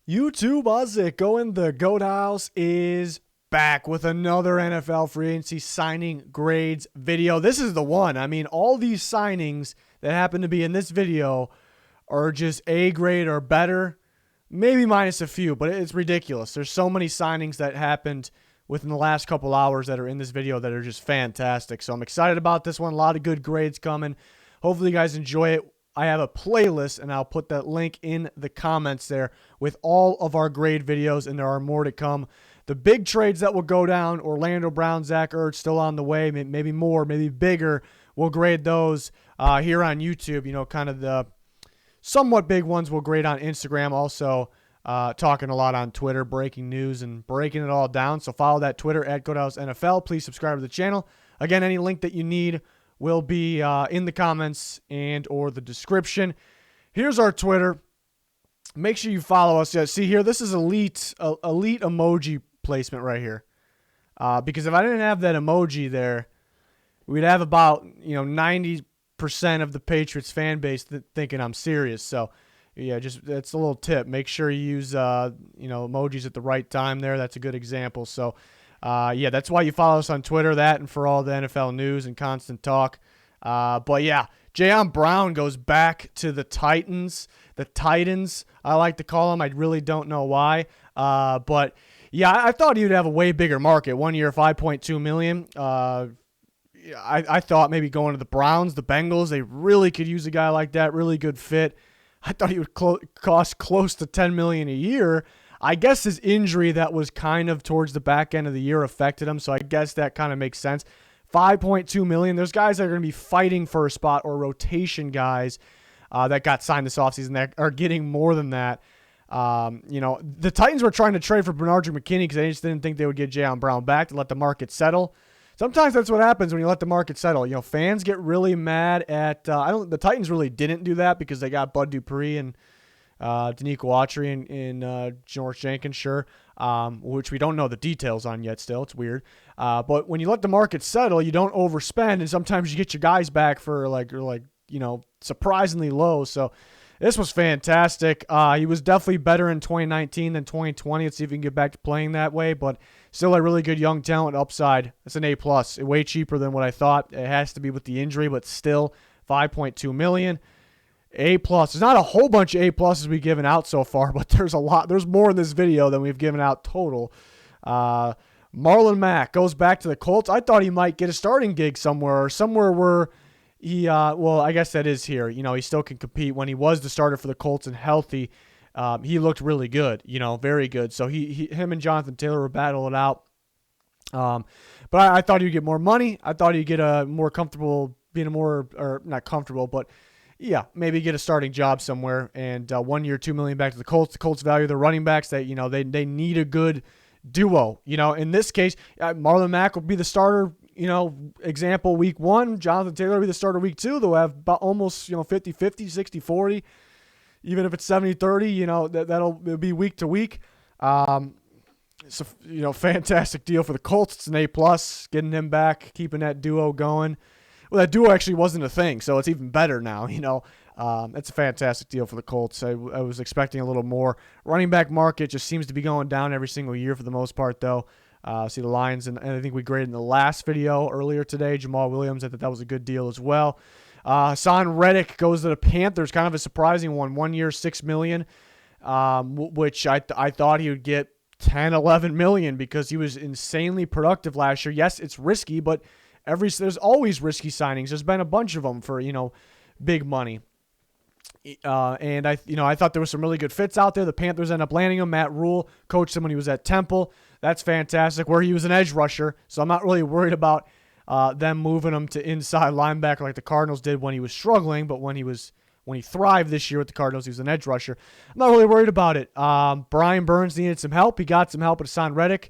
YouTube, how's it going? The GOAT House is back with another NFL free agency signing grades video. This is the one. I mean, all these signings that happen to be in this video are just A grade or better, maybe minus a few, but it's ridiculous. There's so many signings that happened within the last couple hours that are in this video that are just fantastic. So I'm excited about this one. A lot of good grades coming. Hopefully you guys enjoy it. I have a playlist, and I'll put that link in the comments there with all of our grade videos, and there are more to come. The big trades that will go down, Orlando Brown, Zach Ertz still on the way, maybe more, maybe bigger. We'll grade those here on YouTube. You know, kind of the somewhat big ones we'll grade on Instagram. Also talking a lot on Twitter, breaking news and breaking it all down. So follow that Twitter at GoatHouseNFL. Please subscribe to the channel. Again, any link that you need will be in the comments and or the description. Here's our Twitter. Make sure you follow us. Yeah, see here, this is elite emoji placement right here. Because if I didn't have that emoji there, we'd have about 90% of the Patriots fan base thinking I'm serious. So yeah, just that's a little tip. Make sure you use emojis at the right time there. That's a good example. So yeah, that's why you follow us on Twitter, that and for all the NFL news and constant talk. But yeah, Jayon Brown goes back to the Titans. The Titans, I like to call them. I really don't know why. But yeah, I thought he would have a way bigger market. 1 year, $5.2 million. I thought maybe going to the Browns, the Bengals, they really could use a guy like that. Really good fit. I thought he would cost close to $10 million a year. I guess his injury that was kind of towards the back end of the year affected him, so I guess that kind of makes sense. $5.2 million. There's guys that are going to be fighting for a spot, or rotation guys that got signed this offseason that are getting more than that. The Titans were trying to trade for Bernard McKinney because they just didn't think they would get Jayon Brown back to let the market settle. Sometimes that's what happens when you let the market settle. Fans get really mad at the Titans really didn't do that because they got Bud Dupree and Danique Watry and George Jenkins, sure, which we don't know the details on yet still. It's weird. But when you let the market settle, you don't overspend, and sometimes you get your guys back for surprisingly low. So this was fantastic. He was definitely better in 2019 than 2020. Let's see if he can get back to playing that way, but still a really good young talent upside. It's an A+. Way cheaper than what I thought. It has to be with the injury, but still $5.2 million. A+. There's not a whole bunch of A+s we've given out so far, but there's a lot. There's more in this video than we've given out total. Marlon Mack goes back to the Colts. I thought he might get a starting gig somewhere where he, I guess that is here. He still can compete. When he was the starter for the Colts and healthy, he looked really good, very good. So him and Jonathan Taylor were battling it out. But I thought he would get more money. I thought he'd get a more comfortable, not comfortable, but yeah, maybe get a starting job somewhere. And 1 year, $2 million back to the Colts. The Colts value their running backs. They need a good duo. In this case, Marlon Mack will be the starter. Example week 1. Jonathan Taylor will be the starter week 2. They'll have about almost 50-50, 60-40. Even if it's 70-30, that'll be week to week. It's a fantastic deal for the Colts. It's an A+. Getting him back, keeping that duo going. Well, that duo actually wasn't a thing, so it's even better now. It's a fantastic deal for the Colts. I was expecting a little more. Running back market just seems to be going down every single year for the most part, though. See the Lions, and I think we graded in the last video earlier today. Jamal Williams, I thought that was a good deal as well. Hassan Reddick goes to the Panthers, kind of a surprising one. 1 year, $6 million, which I thought he would get 10, 11 million because he was insanely productive last year. Yes, it's risky, but there's always risky signings. There's been a bunch of them for big money. And I thought there was some really good fits out there. The Panthers ended up landing him. Matt Rule coached him when he was at Temple. That's fantastic. Where he was an edge rusher, so I'm not really worried about them moving him to inside linebacker like the Cardinals did when he was struggling. But when he thrived this year with the Cardinals, he was an edge rusher. I'm not really worried about it. Brian Burns needed some help. He got some help with Hassan Reddick.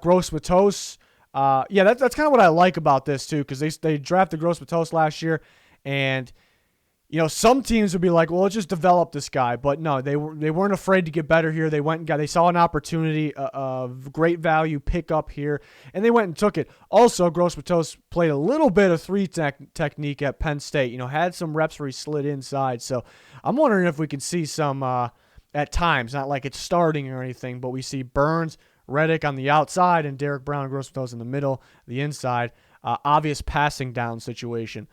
Gross Matos. Yeah, that's kind of what I like about this too, because they drafted Gross Matos last year, and some teams would be like, well, let's just develop this guy, but no, they weren't afraid to get better here. They went and they saw an opportunity of great value pickup here, and they went and took it. Also, Gross Matos played a little bit of three technique at Penn State. Had some reps where he slid inside, so I'm wondering if we can see some at times, not like it's starting or anything, but we see Burns, Reddick on the outside, and Derek Brown and Gross in the middle, the inside. Obvious passing down situation.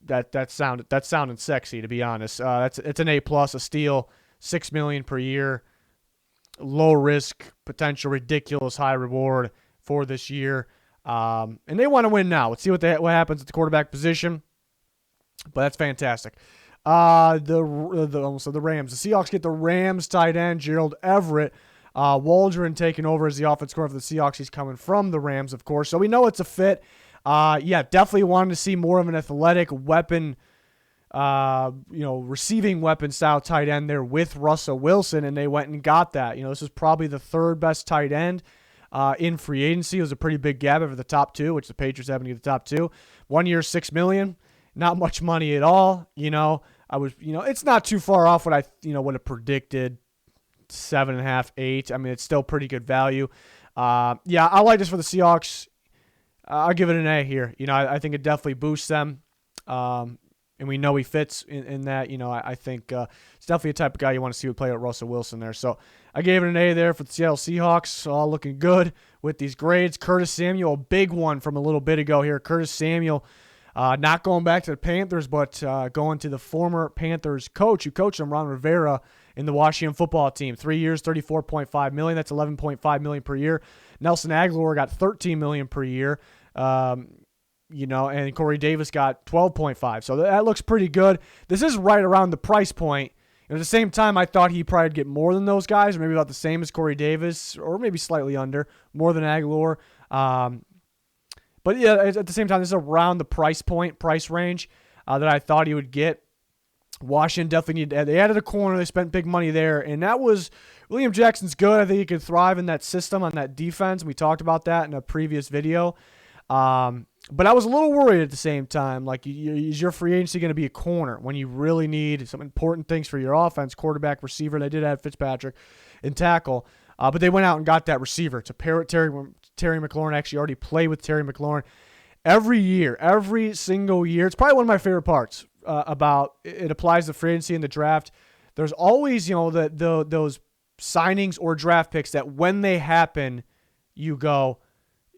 That sounded sexy, to be honest. It's an A+, a steal, $6 million per year, low risk, potential ridiculous high reward for this year. And they want to win now. Let's see what happens at the quarterback position. But that's fantastic. The Rams. The Seahawks get the Rams tight end, Gerald Everett. Waldron taking over as the offense coordinator for the Seahawks. He's coming from the Rams, of course. So we know it's a fit. Definitely wanted to see more of an athletic weapon, receiving weapon style tight end there with Russell Wilson, and they went and got that. This is probably the third best tight end in free agency. It was a pretty big gap over the top two, which the Patriots happen to get the top two. 1 year, $6 million. Not much money at all. It's not too far off what I would have predicted. 7.5, 8. I mean, it's still pretty good value. I like this for the Seahawks. I'll give it an A here. I think it definitely boosts them. And we know he fits in that. I think it's definitely a type of guy you want to see play with Russell Wilson there. So I gave it an A there for the Seattle Seahawks. All looking good with these grades. Curtis Samuel, a big one from a little bit ago here. Curtis Samuel, not going back to the Panthers, but going to the former Panthers coach who coached him, Ron Rivera, in the Washington football team. 3 years, $34.5 million. That's $11.5 million per year. Nelson Aguilar got $13 million per year. And Corey Davis got 12.5. So that looks pretty good. This is right around the price point. And at the same time, I thought he'd probably get more than those guys, or maybe about the same as Corey Davis, or maybe slightly under, more than Aguilar. But yeah, at the same time, this is around the price range that I thought he would get. Washington definitely they added a corner. They spent big money there, and that was William Jackson's good. I think he could thrive in that system on that defense. We talked about that in a previous video. But I was a little worried at the same time. Like, is your free agency going to be a corner when you really need some important things for your offense, quarterback, receiver? They did add Fitzpatrick and tackle, but they went out and got that receiver to pair with Terry McLaurin. Actually already played with Terry McLaurin every single year. It's probably one of my favorite parts about it. Applies to free agency and the draft. There's always, those signings or draft picks that when they happen, you go,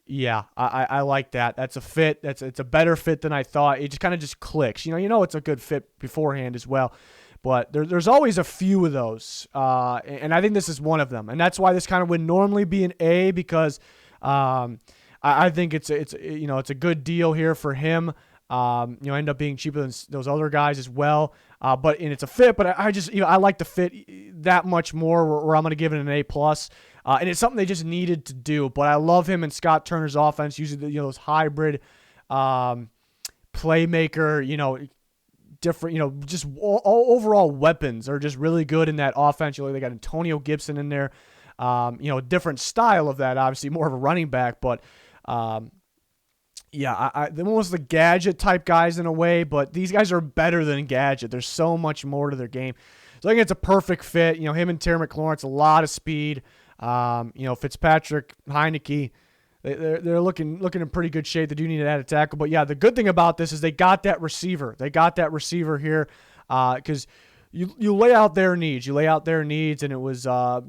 yeah, I like that. That's a fit. It's a better fit than I thought. It just kind of just clicks. It's a good fit beforehand as well. But there's always a few of those, and I think this is one of them. And that's why this kind of would normally be an A, because I think it's a good deal here for him. End up being cheaper than those other guys as well. But it's a fit. But I like the fit that much more. Where I'm going to give it an A+. And it's something they just needed to do. But I love him and Scott Turner's offense, using those hybrid playmaker, different, just all overall weapons are just really good in that offense. They got Antonio Gibson in there. Different style of that, obviously more of a running back, but they're almost the gadget type guys in a way, but these guys are better than gadget. There's so much more to their game. So I think it's a perfect fit. Him and Terry McLaurin, it's a lot of speed. Fitzpatrick, Heineke, they're looking in pretty good shape. They do need to add a tackle. But yeah, the good thing about this is they got that receiver. They got that receiver here because you lay out their needs. And it was, I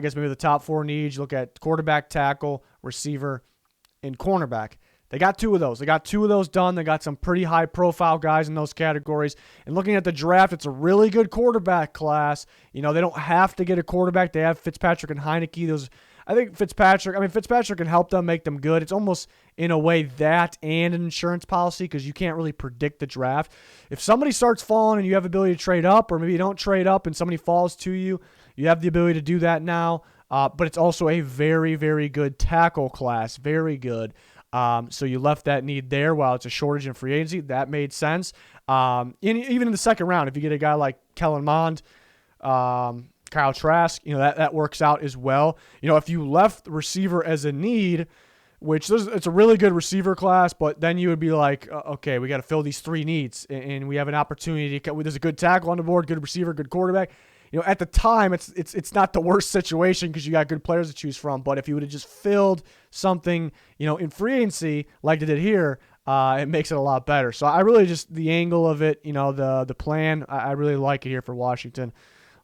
guess, maybe the top four needs. You look at quarterback, tackle, receiver, and cornerback. They got two of those. Done. They got some pretty high-profile guys in those categories. And looking at the draft, it's a really good quarterback class. They don't have to get a quarterback. They have Fitzpatrick and Heineke. I think Fitzpatrick can help them, make them good. It's almost, in a way, that and an insurance policy, because you can't really predict the draft. If somebody starts falling and you have the ability to trade up, or maybe you don't trade up and somebody falls to you, you have the ability to do that now. But it's also a very, very good tackle class. Very good. So you left that need there while it's a shortage in free agency. That made sense. Even in the second round, if you get a guy like Kellen Mond, Kyle Trask, that works out as well. If you left receiver as a need, which it's a really good receiver class, but then you would be like, okay, we got to fill these three needs, and we have an opportunity there's a good tackle on the board, good receiver, good quarterback. At the time, it's not the worst situation because you got good players to choose from. But if you would have just filled something, in free agency like they did here, it makes it a lot better. So I really just, the angle of it, the plan, I really like it here for Washington.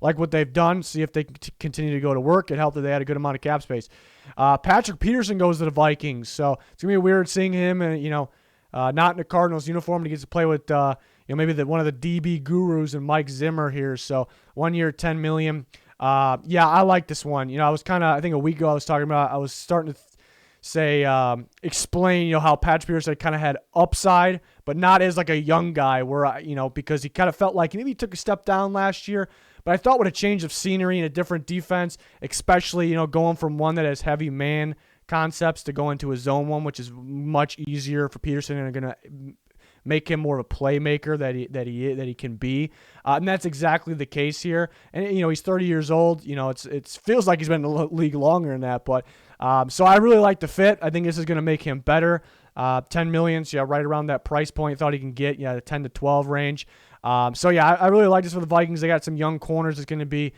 like what they've done. See if they can continue to go to work. It helped that they had a good amount of cap space. Patrick Peterson goes to the Vikings, so it's gonna be weird seeing him, not in a Cardinals uniform. He gets to play with maybe one of the DB gurus and Mike Zimmer here. So 1 year, $10 million. I like this one. I think a week ago I was starting to explain, how Patrick Peterson kind of had upside, but not as like a young guy because he kind of felt like maybe he took a step down last year. But I thought with a change of scenery and a different defense, especially, going from one that has heavy man concepts to go into a zone one, which is much easier for Peterson and going to make him more of a playmaker that he can be, and that's exactly the case here. And he's 30 years old. It feels like he's been in the league longer than that. But so I really like the fit. I think this is going to make him better. 10 million, so right around that price point. Thought he can get the 10 to 12 range. I really like this for the Vikings. They got some young corners. It's going to be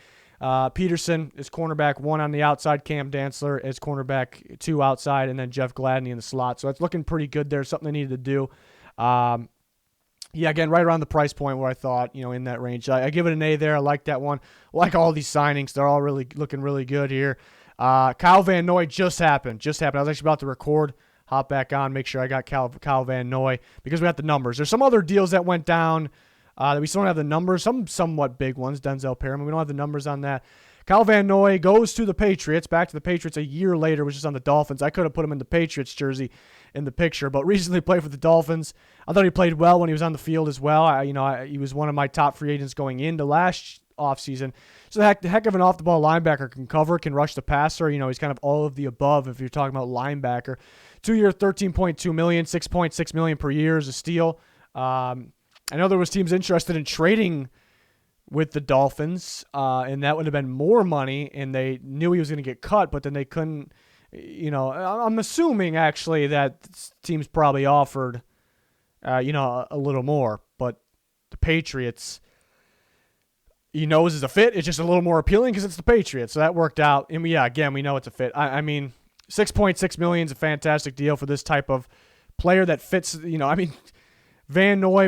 Peterson is cornerback 1 on the outside, Cam Dantzler is cornerback 2 outside, and then Jeff Gladney in the slot. So it's looking pretty good there. Something they needed to do. Again, right around the price point where I thought, in that range. I give it an A there. I like that one. I like all these signings. They're all really looking really good here. Kyle Van Noy just happened. I was actually about to record, hop back on, make sure I got Kyle Van Noy because we got the numbers. There's some other deals that went down that we still don't have the numbers, some somewhat big ones, Denzel Perriman. We don't have the numbers on that. Kyle Van Noy goes to the Patriots, back to the Patriots a year later, which is on the Dolphins. I could have put him in the Patriots jersey in the picture, but recently played for the Dolphins. I thought he played well when he was on the field as well. He was one of my top free agents going into last offseason. So the heck of an off-the-ball linebacker, can cover, can rush the passer. He's kind of all of the above if you're talking about linebacker. 2 year, $13.2 million, $6.6 million per year is a steal. I know there was teams interested in trading with the Dolphins, and that would have been more money, and they knew he was going to get cut, but then they couldn't. I'm assuming actually that teams probably offered, a little more, but the Patriots, he knows is a fit. It's just a little more appealing because it's the Patriots, so that worked out. And again, we know it's a fit. I mean, $6.6 million is a fantastic deal for this type of player that fits. Van Noy,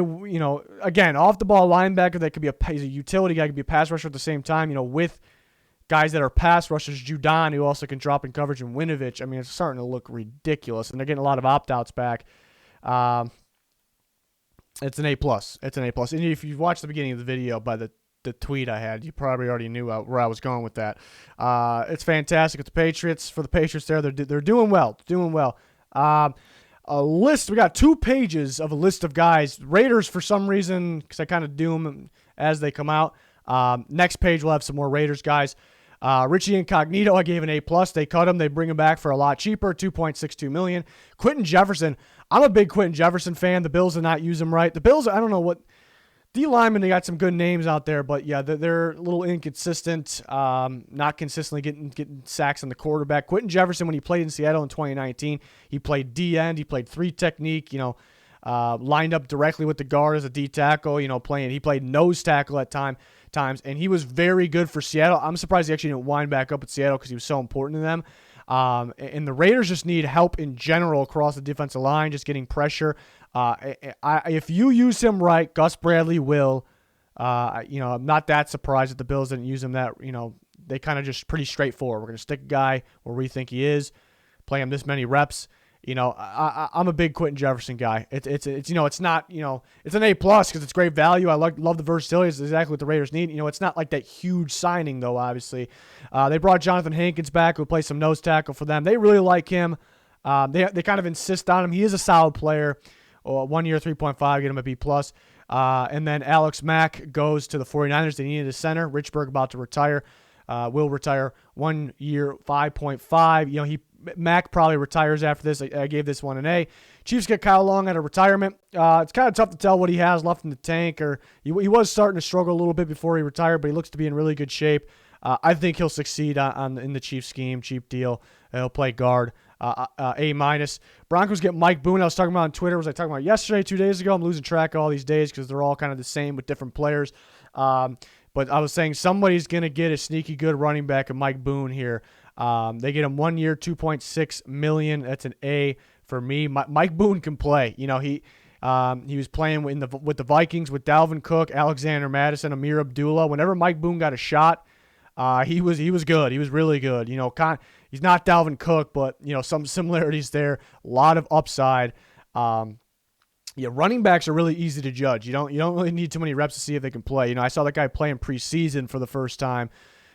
again, off-the-ball linebacker that could be he's a utility guy, could be a pass rusher at the same time, with guys that are pass rushers, Judon, who also can drop in coverage, and Winovich. It's starting to look ridiculous, and they're getting a lot of opt-outs back. It's an A+. It's an A+. And if you've watched the beginning of the video by the tweet I had, you probably already knew where I was going with that. It's fantastic. It's the Patriots. For the Patriots there, they're doing well. A list. We got 2 pages of a list of guys. Raiders, for some reason, because I kind of do them as they come out. Next page, we'll have some more Raiders guys. Richie Incognito, I gave an A+. They cut him. They bring him back for a lot cheaper, $2.62 million. Quentin Jefferson. I'm a big Quentin Jefferson fan. The Bills did not use him right. The Bills, I don't know what. D-linemen, they got some good names out there, but they're a little inconsistent, not consistently getting sacks on the quarterback. Quentin Jefferson, when he played in Seattle in 2019, he played D-end, he played 3 technique, lined up directly with the guard as a D tackle, he played nose tackle at times, and he was very good for Seattle. I'm surprised he actually didn't wind back up at Seattle because he was so important to them. And the Raiders just need help in general across the defensive line, just getting pressure. If you use him right, Gus Bradley will. I'm not that surprised that the Bills didn't use him. That they kind of just pretty straightforward. We're gonna stick a guy where we think he is, play him this many reps. I'm a big Quentin Jefferson guy. It's not it's an A+ because it's great value. I love the versatility. It's exactly what the Raiders need. It's not like that huge signing though. Obviously, they brought Jonathan Hankins back who plays some nose tackle for them. They really like him. They kind of insist on him. He is a solid player. 1 year, 3.5, get him a B+. And then Alex Mack goes to the 49ers. They needed a center. Richburg about to retire. Will retire 1 year, 5.5. Mack probably retires after this. I gave this one an A. Chiefs get Kyle Long out of retirement. It's kind of tough to tell what he has left in the tank. Or he was starting to struggle a little bit before he retired, but he looks to be in really good shape. I think he'll succeed in the Chiefs scheme. Cheap deal. He'll play guard. A-. Broncos get Mike Boone. I was talking about on Twitter. Was I talking about yesterday, 2 days ago? I'm losing track of all these days because they're all kind of the same with different players. But I was saying somebody's going to get a sneaky good running back, and Mike Boone here. They get him 1 year, $2.6 million. That's an A for me. Mike Boone can play. He was playing with the Vikings with Dalvin Cook, Alexander Madison, Amir Abdullah. Whenever Mike Boone got a shot, he was good. He was really good. He's not Dalvin Cook, but some similarities there. A lot of upside. Running backs are really easy to judge. You don't really need too many reps to see if they can play. I saw that guy play in preseason for the first time.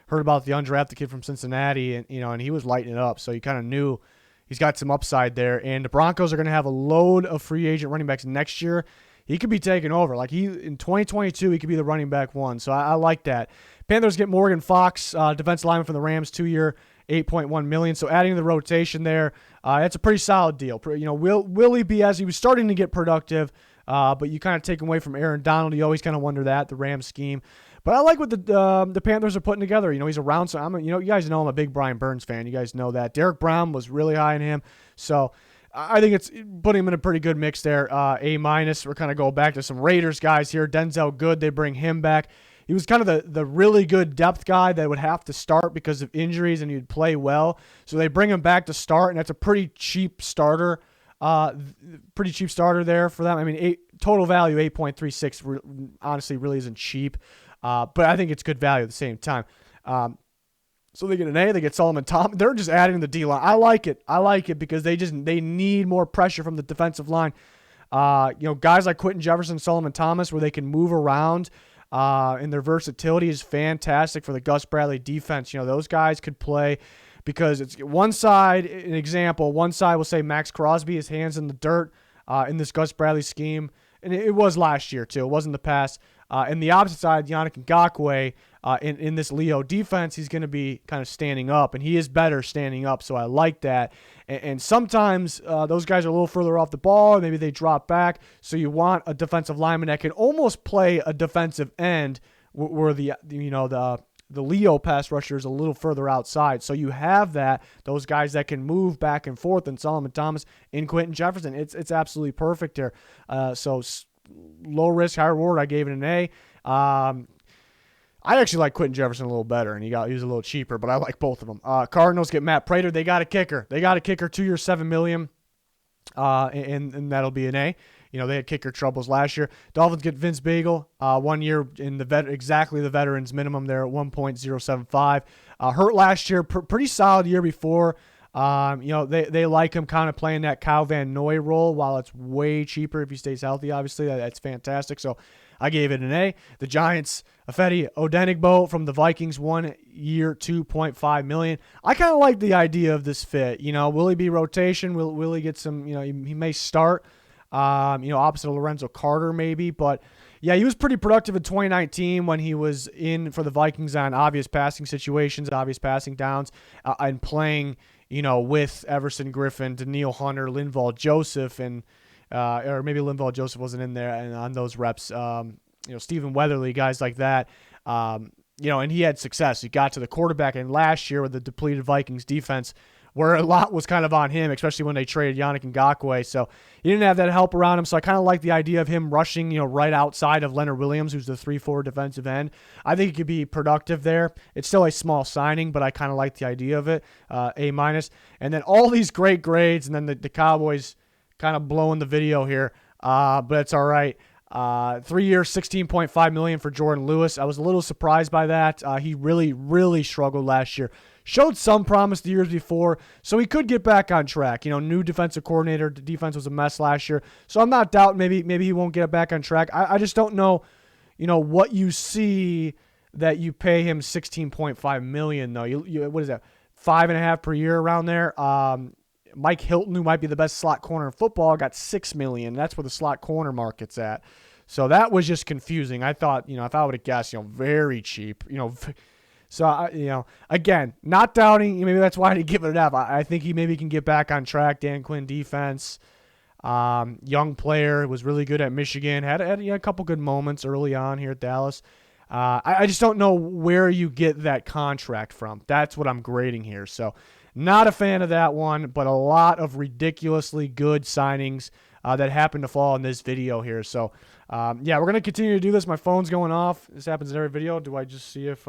Heard about the undrafted kid from Cincinnati, and he was lighting it up. So you kind of knew he's got some upside there. And the Broncos are going to have a load of free agent running backs next year. He could be taking over. In 2022, he could be the running back one. So I like that. Panthers get Morgan Fox, defensive lineman from the Rams, 2-year, $8.1 million. So adding to the rotation there, that's a pretty solid deal. Will he be, as he was starting to get productive, but you kind of take away from Aaron Donald. You always kind of wonder that, the Rams scheme. But I like what the Panthers are putting together. He's around. So you guys know I'm a big Brian Burns fan. You guys know that. Derek Brown was really high in him. So I think it's putting him in a pretty good mix there. A-. We're kind of going back to some Raiders guys here. Denzel Good, they bring him back. He was kind of the really good depth guy that would have to start because of injuries, and he'd play well. So they bring him back to start, and that's a pretty cheap starter. Pretty cheap starter there for them. Total value 8.36 honestly really isn't cheap, but I think it's good value at the same time. So they get an A. They get Solomon Thomas. They're just adding the D line. I like it because they need more pressure from the defensive line. Guys like Quentin Jefferson, Solomon Thomas, where they can move around. And their versatility is fantastic for the Gus Bradley defense. Those guys could play because it's one side, an example, one side will say Max Crosby, his hands in the dirt in this Gus Bradley scheme. And it was last year, too. It wasn't the past. And the opposite side, Yannick Ngakoue, in this Leo defense, he's going to be kind of standing up. And he is better standing up, so I like that. And sometimes those guys are a little further off the ball. Maybe they drop back. So you want a defensive lineman that can almost play a defensive end where the Leo pass rusher is a little further outside. So you have those guys that can move back and forth, and Solomon Thomas and Quentin Jefferson. It's absolutely perfect here. So low risk, high reward. I gave it an A. I actually like Quentin Jefferson a little better, and he was a little cheaper, but I like both of them. Cardinals get Matt Prater. They got a kicker. 2-year, $7 million, and that'll be an A. They had kicker troubles last year. Dolphins get Vince Bagel, 1 year in exactly the veterans minimum there at 1.075. Hurt last year, pretty solid year before. They like him kind of playing that Kyle Van Noy role while it's way cheaper if he stays healthy. Obviously, that's fantastic. So I gave it an A. The Giants, Ifeadi Odenigbo from the Vikings, 1 year, $2.5 million. I kind of like the idea of this fit. Will he be rotation? Will he get some? He may start. Opposite of Lorenzo Carter maybe, but yeah, he was pretty productive in 2019 when he was in for the Vikings on obvious passing situations, obvious passing downs, and playing, with Everson Griffin, Daniil Hunter, Linval Joseph, and or maybe Linval Joseph wasn't in there and on those reps. Stephen Weatherly, guys like that. And he had success. He got to the quarterback, and last year with the depleted Vikings defense, where a lot was kind of on him, especially when they traded Yannick Ngakoue. So he didn't have that help around him. So I kind of like the idea of him rushing, right outside of Leonard Williams, who's the 3-4 defensive end. I think he could be productive there. It's still a small signing, but I kind of like the idea of it. A-. And then all these great grades, and then the Cowboys kind of blowing the video here, but it's all right. 3 years, $16.5 million for Jordan Lewis. I was a little surprised by that. He really, really struggled last year. Showed some promise the years before, so he could get back on track. New defensive coordinator. The defense was a mess last year, so I'm not doubting maybe he won't get back on track. I just don't know, what you see that you pay him $16.5 million though. You what is that, 5.5 per year around there? Mike Hilton, who might be the best slot corner in football, got $6 million. That's where the slot corner market's at. So that was just confusing. I thought, if I would have guessed, very cheap, So, again, not doubting. Maybe that's why I didn't give it an F. I think he maybe can get back on track. Dan Quinn defense, young player, was really good at Michigan. Had a couple good moments early on here at Dallas. I just don't know where you get that contract from. That's what I'm grading here. So, not a fan of that one, but a lot of ridiculously good signings that happen to fall in this video here. So, we're going to continue to do this. My phone's going off. This happens in every video. Do I just see if...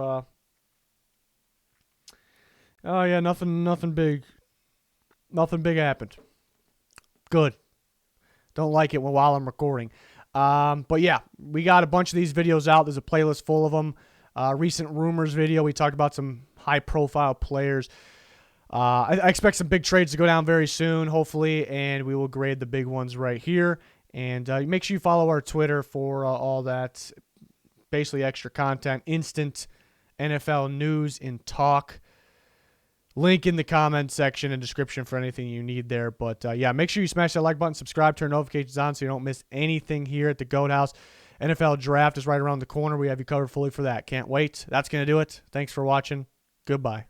Oh, yeah, nothing big. Nothing big happened. Good. Don't like it while I'm recording. But yeah, we got a bunch of these videos out. There's a playlist full of them. Recent rumors video, we talked about some high-profile players. I expect some big trades to go down very soon, hopefully, and we will grade the big ones right here. And make sure you follow our Twitter for all that, basically extra content, instant NFL news and talk. Link in the comment section and description for anything you need there. But, yeah, make sure you smash that like button, subscribe, turn notifications on so you don't miss anything here at the GOAT House. NFL Draft is right around the corner. We have you covered fully for that. Can't wait. That's going to do it. Thanks for watching. Goodbye.